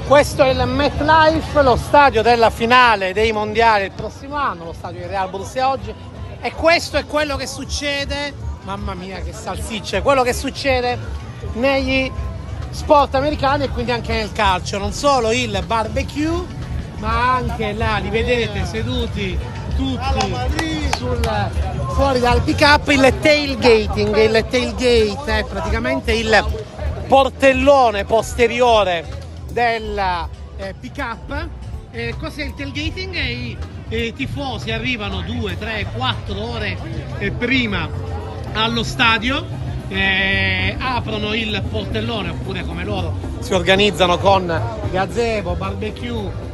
Questo è il MetLife, lo stadio della finale dei mondiali il prossimo anno, lo stadio di Real Borussia oggi. E questo è quello che succede, mamma mia che salsicce, quello che succede negli sport americani e quindi anche nel calcio. Non solo il barbecue, ma anche là, li vedete seduti tutti fuori dal pick-up, il tailgating. Il tailgate è praticamente il portellone posteriore del pick-up. Cos'è il tailgating? I tifosi arrivano 2, 3, 4 ore prima allo stadio, aprono il portellone, oppure come loro si organizzano con gazebo, barbecue,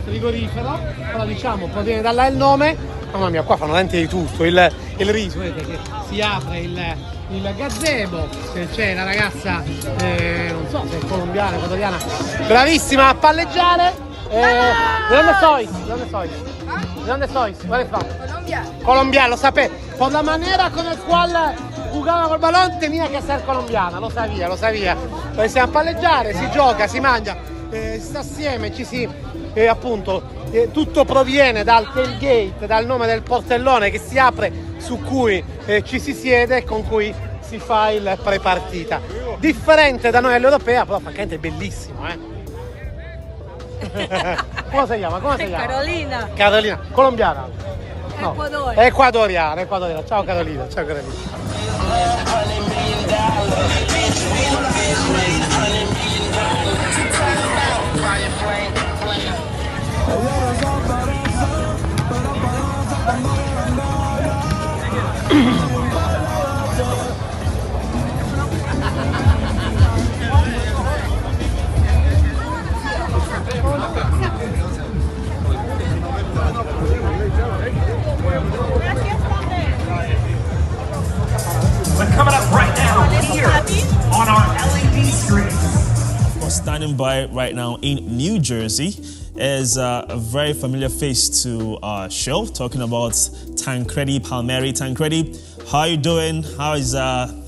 frigorifero, però diciamo proviene da là il nome. Mamma mia, qua fanno veramente di tutto, il riso, vedete che si apre il gazebo, c'è la ragazza, non so se è colombiana, ecuatoriana, bravissima a palleggiare. ¿De dónde sois? ¿De dónde sois? Where from? Colombiano, lo sapete. Por la manera con la cual jugaba col balón tenía que ser colombiana, lo sabía. Poi siamo a palleggiare, si gioca, si mangia, si sta assieme, ci si appunto tutto proviene dal tailgate, dal nome del portellone che si apre, su cui ci si siede e con cui si fa il prepartita. Differente da noi all'europea, però francamente è bellissimo, ¿Cómo se llama? Carolina. Carolina, colombiana. No. Ecuadoriana. Ciao Carolina. Coming up right now here on our LED screen. Standing by right now in New Jersey is a very familiar face to our show, talking about Tancredi Palmeri. Tancredi, how are you doing? How is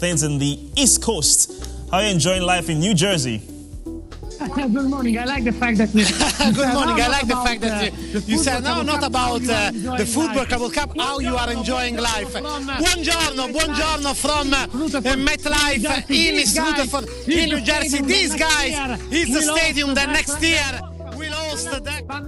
things in the East Coast? How are you enjoying life in New Jersey? Good morning. I like the fact that Good morning. I like the fact that you said no, not about the Football World Cup. How you are enjoying life? Buongiorno from MetLife in East Rutherford in New Jersey. These guys is the stadium that next year will host the. But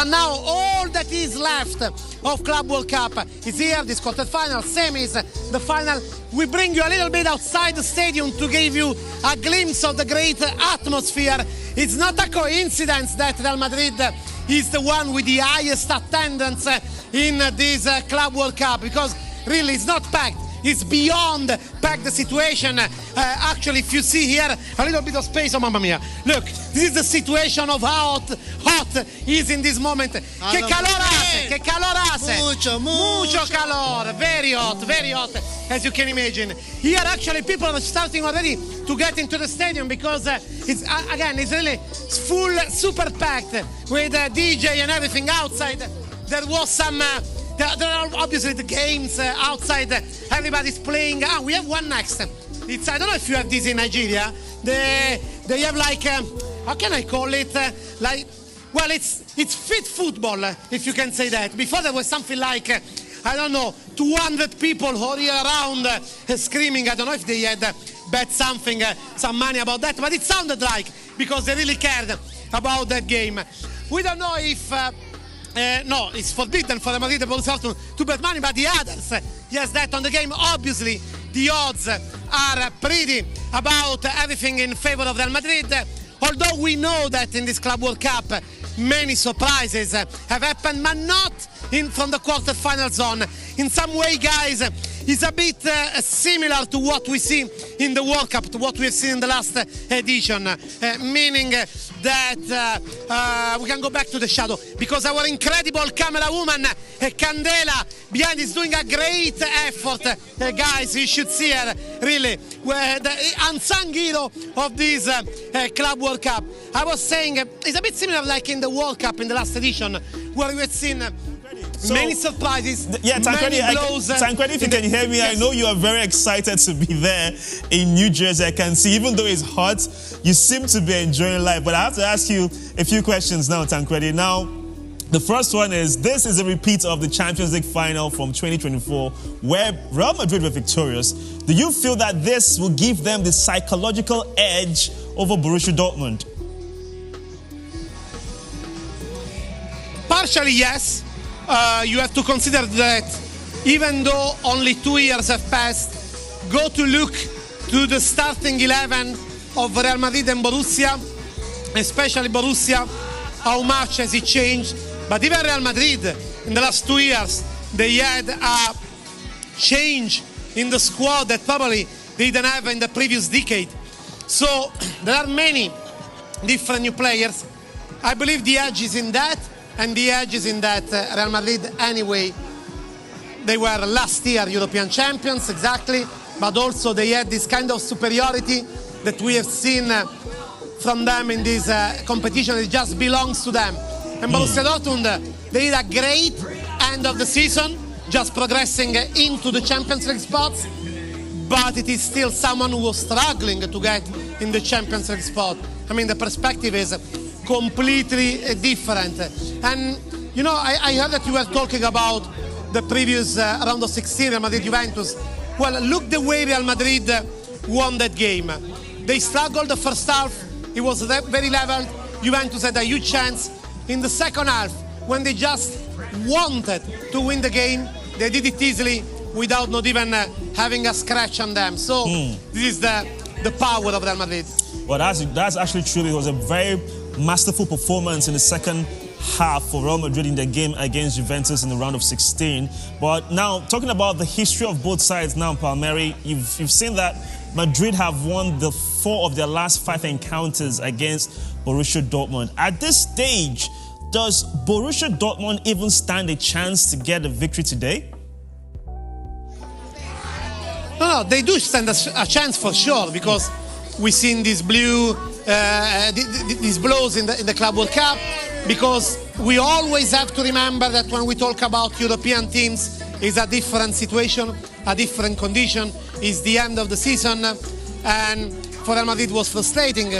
now all that is left of Club World Cup is here. This quarterfinal, semis, the final. We bring you a little bit outside the stadium to give you a glimpse of the great atmosphere. It's not a coincidence that Real Madrid is the one with the highest attendance in this Club World Cup, because really it's not packed. It's beyond packed situation. Actually, if you see here a little bit of space, oh mamma mia, look, this is the situation of how hot is in this moment. Che calor hace. Mucho calor, very hot, as you can imagine. Here actually people are starting already to get into the stadium, because it's really full, super packed with DJ and everything outside. There was some there are obviously the games outside. Everybody's playing. We have one next. It's, I don't know if you have this in Nigeria. They have like how can I call it? Well, it's fit football, if you can say that. Before there was something like I don't know, 200 people all year around screaming. I don't know if they had bet something, some money about that, but it sounded like, because they really cared about that game. We don't know if. No, it's forbidden for the Madrid to bet money, but the others, yes, that on the game. Obviously, the odds are pretty about everything in favor of Real Madrid. Although we know that in this Club World Cup, many surprises have happened, but not from the quarter-final zone. In some way, guys, it's a bit similar to what we see in the World Cup, to what we have seen in the last edition, meaning that we can go back to the shadow, because our incredible camera woman, Candela, behind is doing a great effort. Guys, you should see her, really, the unsung hero of this Club World Cup. I was saying, it's a bit similar like in the World Cup in the last edition, where we had seen many surprises, Tancredi, many blows. Tancredi, if you can hear me, yes. I know you are very excited to be there in New Jersey. I can see, even though it's hot, you seem to be enjoying life. But I have to ask you a few questions now, Tancredi. Now, the first one is, this is a repeat of the Champions League final from 2024, where Real Madrid were victorious. Do you feel that this will give them the psychological edge over Borussia Dortmund? Partially, yes. You have to consider that even though only 2 years have passed, go to look to the starting 11 of Real Madrid and Borussia, especially Borussia, how much has it changed. But even Real Madrid, in the last 2 years, they had a change in the squad that probably they didn't have in the previous decade. So there are many different new players. I believe the edge is in that. And the edge is in that Real Madrid, anyway, they were last year European champions, exactly, but also they had this kind of superiority that we have seen from them in this competition. It just belongs to them. And Borussia Dortmund, they did a great end of the season, just progressing into the Champions League spots, but it is still someone who was struggling to get in the Champions League spot. I mean, the perspective is completely different. And you know, I heard that you were talking about the previous round of 16, Real Madrid-Juventus. Well, look the way Real Madrid won that game. They struggled the first half, it was very level. Juventus had a huge chance. In the second half, when they just wanted to win the game, they did it easily without not even having a scratch on them. So this is the power of Real Madrid. Well, that's actually true. It was a very masterful performance in the second half for Real Madrid in the game against Juventus in the round of 16. But now, talking about the history of both sides now, Palmeri, you've seen that Madrid have won 4 of their last 5 encounters against Borussia Dortmund. At this stage, does Borussia Dortmund even stand a chance to get a victory today? No, they do stand a chance for sure, because we've seen these blows in the Club World Cup, because we always have to remember that when we talk about European teams, it's a different situation, a different condition. It's the end of the season, and for Real Madrid was frustrating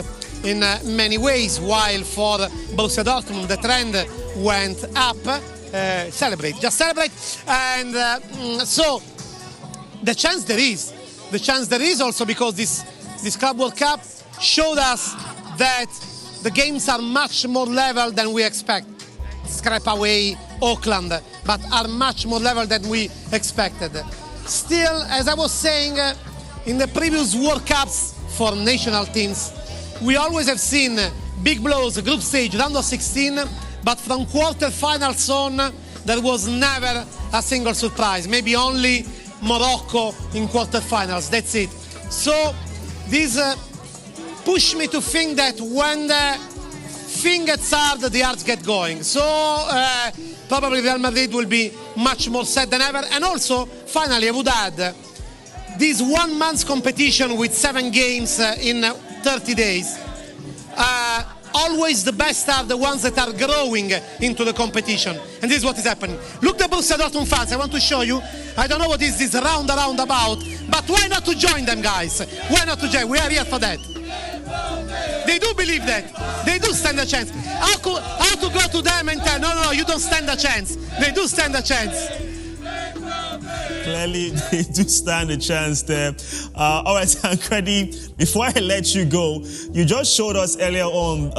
in many ways, while for Borussia Dortmund the trend went up. Just celebrate. And so the chance there is. The chance there is also because this Club World Cup showed us that the games are much more level than we expect. Scrap away Auckland, but are much more level than we expected. Still, as I was saying, in the previous World Cups for national teams, we always have seen big blows, group stage, round of 16, but from quarter-finals on, there was never a single surprise. Maybe only Morocco in quarter-finals, that's it. So this pushed me to think that when the thing gets hard, the hearts get going. So probably Real Madrid will be much more set than ever. And also, finally, I would add, this 1 month competition with 7 games in 30 days, always the best are the ones that are growing into the competition. And this is what is happening. Look, the Borussia Dortmund fans, I want to show you. I don't know what is this round about, but why not to join them, guys? Why not to join? We are here for that. They do believe that. They do stand a chance. How to go to them and tell, no, you don't stand a chance. They do stand a chance. Clearly, they do stand a chance there. All right, Tancredi, before I let you go, you just showed us earlier on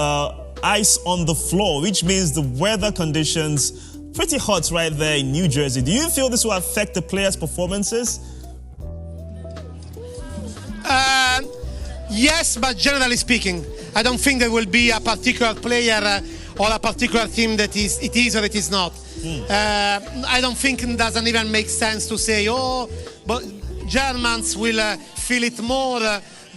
ice on the floor, which means the weather conditions pretty hot right there in New Jersey. Do you feel this will affect the players' performances? Yes, but generally speaking, I don't think there will be a particular player or a particular team that it is or it is not. I don't think it doesn't even make sense to say, but Germans will feel it more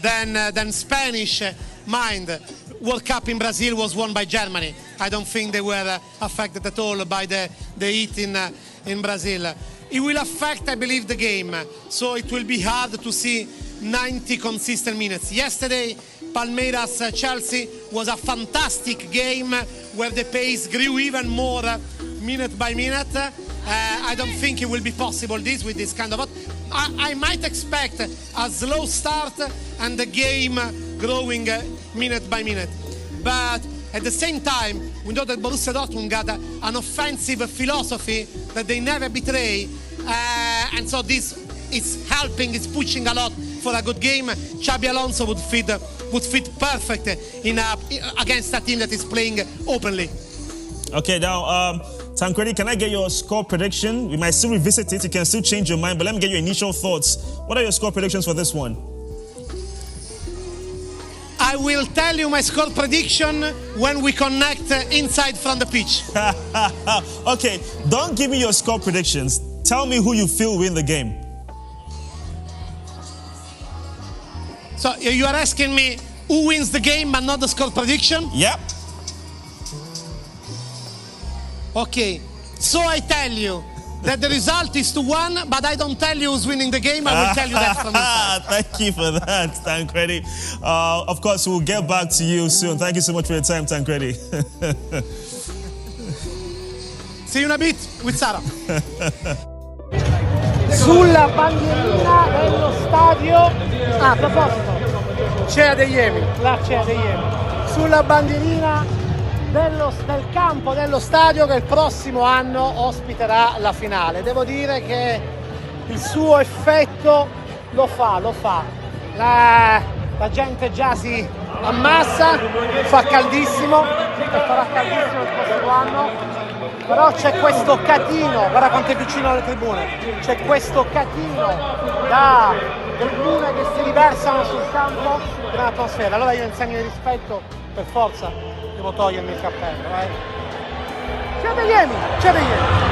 than Spanish. Mind, World Cup in Brazil was won by Germany. I don't think they were affected at all by the heat in Brazil. It will affect, I believe, the game. So it will be hard to see 90 consistent minutes. Yesterday, Palmeiras Chelsea was a fantastic game where the pace grew even more minute by minute. I don't think it will be possible with this kind of. I might expect a slow start and the game growing minute by minute. But at the same time, we know that Borussia Dortmund got an offensive philosophy that they never betray, and so this is helping, it's pushing a lot for a good game. Xabi Alonso would fit perfect against a team that is playing openly. Okay, now, Tancredi, can I get your score prediction? We might still revisit it, you can still change your mind, but let me get your initial thoughts. What are your score predictions for this one? I will tell you my score prediction when we connect inside from the pitch. Okay, don't give me your score predictions. Tell me who you feel win the game. So you are asking me who wins the game but not the score prediction? Yep. Okay, so I tell you that the result is 2-1, but I don't tell you who's winning the game. I will tell you that from inside. Thank you for that, Tancredi. Of course, we'll get back to you soon. Thank you so much for your time, Tancredi. See you in a bit with Sara. Sulla bandierina dello stadio. A proposito, C'è degli Emi. là c'è degli Emi. Sulla bandierina del campo dello stadio che il prossimo anno ospiterà la finale. Devo dire che il suo effetto lo fa. La gente già si ammassa, fa caldissimo e farà caldissimo il prossimo anno. Però c'è questo catino, guarda quanto è vicino alle tribune, c'è questo catino da tribune che si riversano sul campo dell'atmosfera. Allora io in segno di rispetto, per forza, devo togliermi il cappello. C'è degli Emi, c'è degli Emi.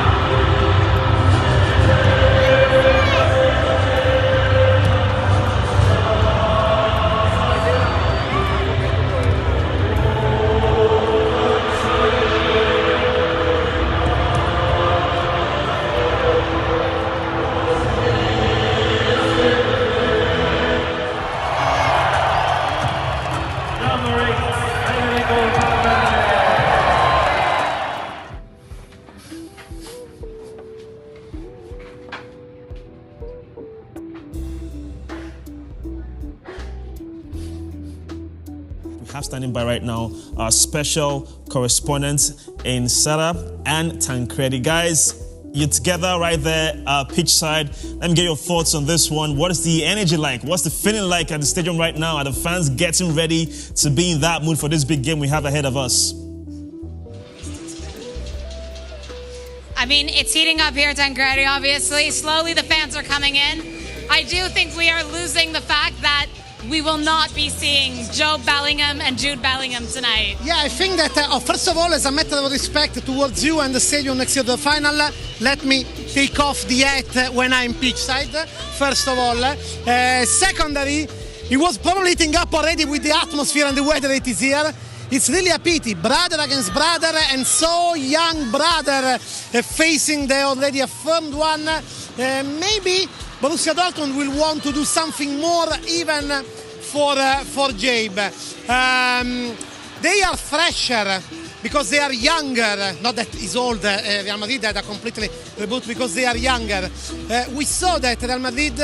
Standing by right now, our special correspondent in Sara and Tancredi. Guys, you're together right there, pitch side. Let me get your thoughts on this one. What is the energy like? What's the feeling like at the stadium right now? Are the fans getting ready to be in that mood for this big game we have ahead of us? I mean, it's heating up here, Tancredi, obviously. Slowly the fans are coming in. I do think we are losing the fact that we will not be seeing Joe Bellingham and Jude Bellingham tonight. Yeah, I think that, first of all, as a matter of respect towards you and the stadium next year to the final, let me take off the hat when I'm pitch side, first of all. Secondary, it was probably heating up already with the atmosphere and the weather it is here. It's really a pity, brother against brother, and so young brother facing the already affirmed one. Maybe Borussia Dortmund will want to do something more even for Jabe. They are fresher because they are younger. Not that he's old, Real Madrid had a completely reboot because they are younger. We saw that Real Madrid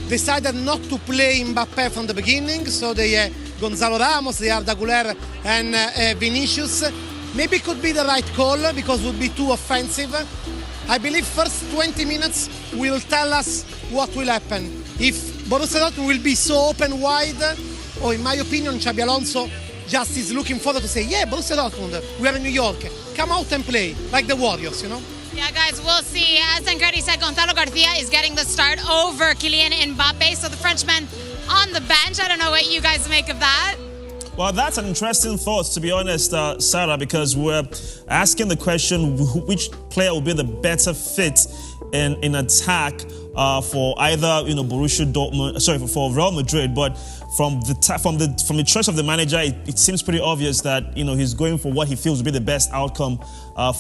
decided not to play Mbappé from the beginning, so they Gonzalo Ramos, they Arda Güler and Vinicius. Maybe it could be the right call because it would be too offensive. I believe first 20 minutes will tell us what will happen. If Borussia Dortmund will be so open wide, or in my opinion, Xabi Alonso just is looking forward to say, yeah, Borussia Dortmund, we are in New York, come out and play, like the Warriors, you know? Yeah, guys, we'll see. As Tancredi said, Gonzalo Garcia is getting the start over Kylian Mbappe, so the Frenchman on the bench. I don't know what you guys make of that. Well, that's an interesting thought, to be honest, Sara, because we're asking the question, which player will be the better fit in attack for either, Borussia Dortmund, for Real Madrid, but from the choice of the manager, it seems pretty obvious that, he's going for what he feels will be the best outcome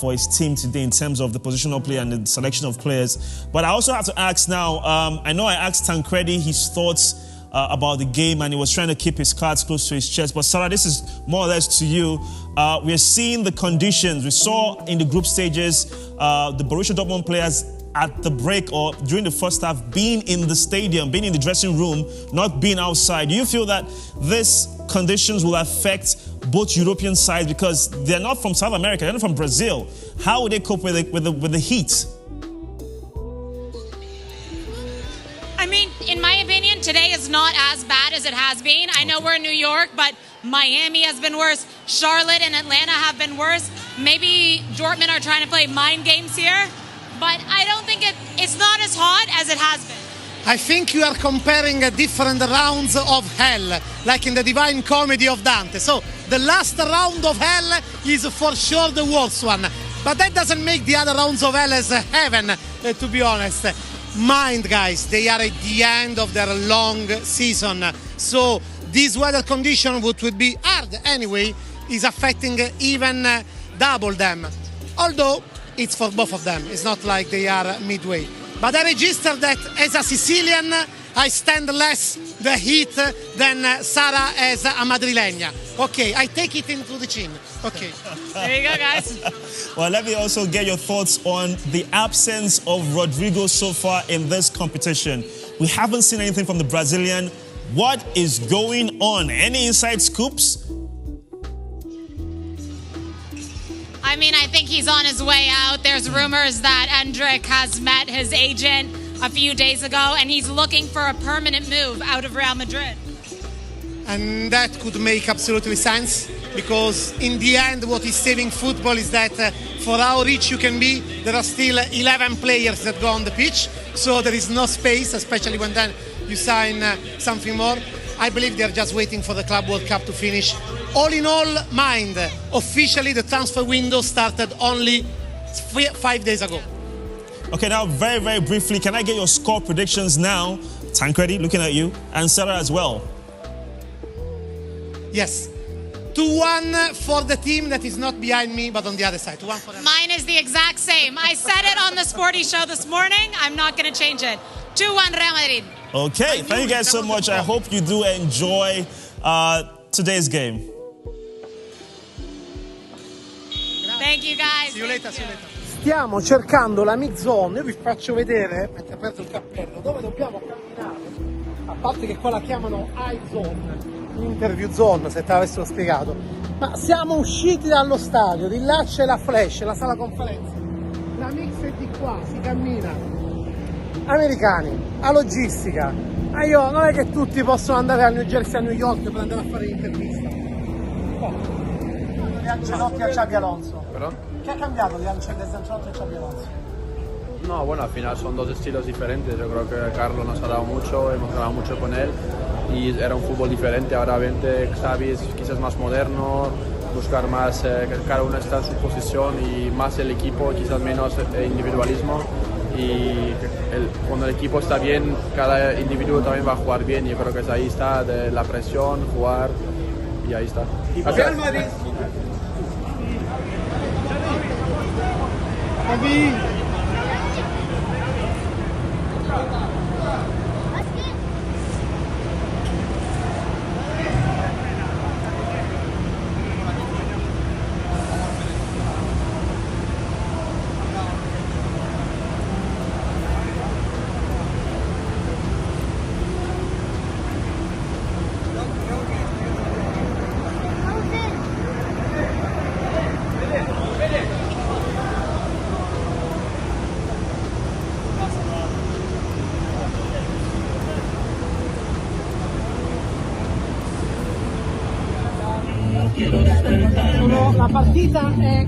for his team today in terms of the positional play and the selection of players. But I also have to ask now, I know I asked Tancredi his thoughts about the game, and he was trying to keep his cards close to his chest. But Sara, this is more or less to you. We're seeing the conditions we saw in the group stages. the Borussia Dortmund players at the break or during the first half being in the stadium, being in the dressing room, not being outside. Do you feel that these conditions will affect both European sides because they're not from South America, they're not from Brazil? How will they cope with the heat? I mean, in my opinion, today is not as bad as it has been. I know we're in New York, but Miami has been worse. Charlotte and Atlanta have been worse. Maybe Dortmund are trying to play mind games here, but I don't think it's not as hot as it has been. I think you are comparing different rounds of hell, like in the Divine Comedy of Dante. So the last round of hell is for sure the worst one. But that doesn't make the other rounds of hell as heaven, to be honest. Mind, guys, they are at the end of their long season. So this weather condition, which would be hard anyway, is affecting even double them. Although it's for both of them. It's not like they are midway. But I register that as a Sicilian, I stand less the heat than Sara as a Madrileña. Okay, I take it into the chin. Okay. There you go, guys. Well, let me also get your thoughts on the absence of Rodrigo so far in this competition. We haven't seen anything from the Brazilian. What is going on? Any inside scoops? I mean, I think he's on his way out. There's rumors that Endrick has met his agent a few days ago, and he's looking for a permanent move out of Real Madrid. And that could make absolutely sense, because in the end, what is saving football is that for how rich you can be, there are still 11 players that go on the pitch, so there is no space, especially when then you sign something more. I believe they're just waiting for the Club World Cup to finish. All in all, mind, officially the transfer window started only 5 days ago. Okay, now very, very briefly, can I get your score predictions now? Tancredi, looking at you, and Sarah as well. Yes. 2-1 for the team that is not behind me, but on the other side. 2-1 for them. Mine is the exact same. I said it on the Sporty Show this morning. I'm not going to change it. 2-1 Real Madrid. Okay, thank you guys so much. I hope you do enjoy today's game. Thank you, guys. See you later, see you later. Stiamo cercando la mid zone, io vi faccio vedere, mentre prendo il cappello, dove dobbiamo camminare, a parte che qua la chiamano high zone, interview zone, se te l'avessero spiegato, ma siamo usciti dallo stadio, di là c'è la flash, la sala conferenze, la mix è di qua, si cammina, americani, a logistica, ma io non è che tutti possono andare a New Jersey, a New York per andare a fare l'intervista. Ancelotti a Xabi Alonso. ¿Perdón? ¿Qué ha cambiado de Ancelotti a Xabi Alonso? No, bueno, al final son dos estilos diferentes. Yo creo que Carlos nos ha dado mucho, hemos ganado mucho con él y era un fútbol diferente. Ahora obviamente Xavi es quizás más moderno, buscar más que cada uno está en su posición y más el equipo, quizás menos individualismo. Y cuando el equipo está bien, cada individuo también va a jugar bien. Yo creo que ahí está de la presión, jugar y ahí está. Real Madrid. Xavi. La partita è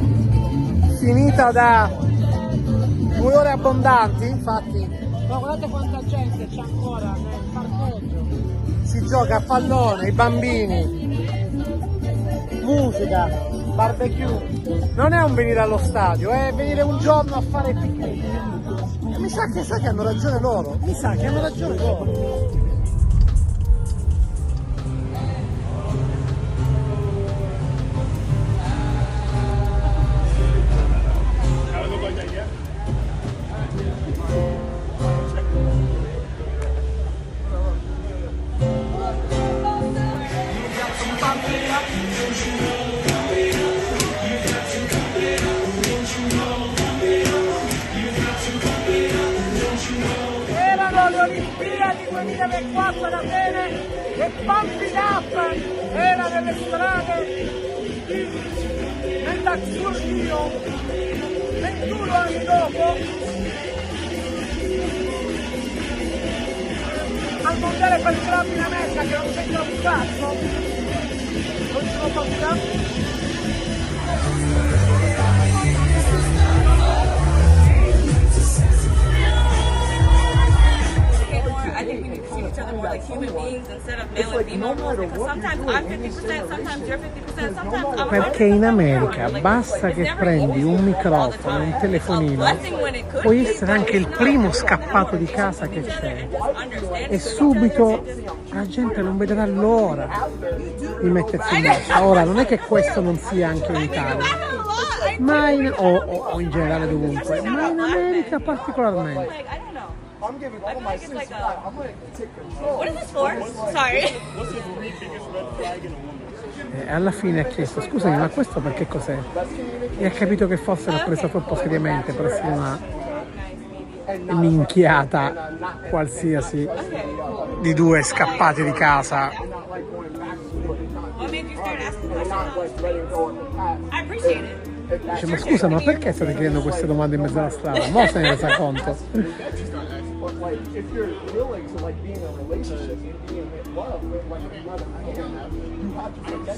finita da 2 ore abbondanti, infatti, ma guardate quanta gente c'è ancora nel parcheggio, si gioca a pallone, i bambini, musica, barbecue, non è un venire allo stadio, è venire un giorno a fare il picnic. Mi sa che hanno ragione loro, evacuato da bene e pumping up era nelle strade nell'Azzurrio 21 anni dopo al mondiale per il club in America che non c'entra un cazzo, non ci sono paura. I think we need to see each other more like human beings instead of male and female roles, because sometimes I'm 50%, sometimes you're 50%, sometimes I'm 100%. Perché in America basta che prendi un microfono, un telefonino, puoi essere anche il primo scappato di casa che c'è e subito la gente non vedrà l'ora di mettersi in marcia. Ora non è che questo non sia anche in Italia, ma o in generale dovunque, ma in America particolarmente. I feel like it's like a... What is this for? Sorry. Alla fine ha chiesto, scusami, ma questo perché cos'è? E ha capito che forse l'ha presa troppo seriamente per essere una minchiata qualsiasi di due scappati di casa. Dice, ma scusa, ma perché state chiedendo queste domande in mezzo alla strada? Mo se ne è resa conto. Like, if you're willing to like be in a relationship and be in love, like you have to forget